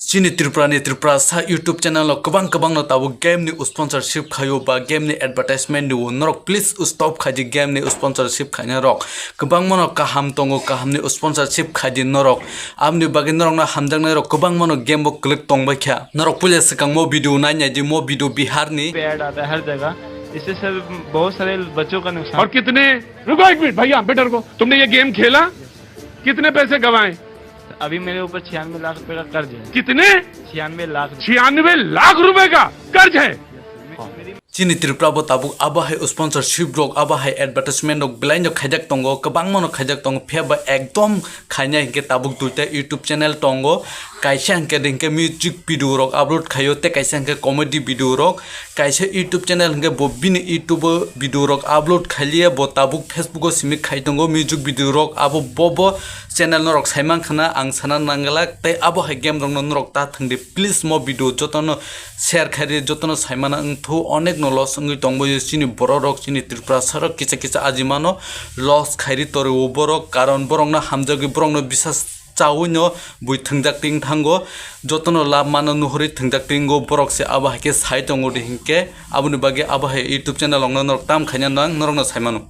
Sini Tiprasa YouTube channel lo kabang no tabu game ni sponsorship khayo ba game ni advertisement ni norok please stop khaji game ni sponsorship khanya rok kabang mono kaham tongo kaham ni sponsorship khaji norok amni bagi norok na hamjang na rok kabang mono game bo click tong ba kya norok pulis kang mo video na nya ji mo video Bihar ni add आता है हर जगह। इससे sir बहुत सारे बच्चों का नुकसान। और कितने रुको एक मिनट भैया बेटर को तुमने ये गेम खेला कितने पैसे गवाए? अभी मेरे ऊपर 96 लाख रुपए का कर्ज है। कितने? 96 लाख रुपए का कर्ज है। Sini Tiprasa tabu aba hai sponsorship rok aba hai advertisement rok blind jo khajak tongo kabang mono khajak tongo pheba ekdom khanya hinke tabu duita YouTube channel tongo kaisa hinke dingke music video rok upload khayo te kaisa hinke comedy video rok kaisa YouTube channel hinke bo bini YouTube video rok upload khaliye bo tabu Facebook o simi khai tongo music video rok abo bobo channel norok saimang khana ang sana nangala te abo hai game rok norok ta thangde please mo video jotono share khari jotono saimana angthu onek no loss ngi tongbo sini borok sini Tiprasa rok kisa ajimano loss khairi tore oborok karon borong na hamjagi borong no bisas chawino bui thangjak ting thango jotono lab mano nuhori thangjak tingo borok se aba ke sai tongo de hinke abuni bage aba YouTube channel ong norok tam khanya nang norok no saimano।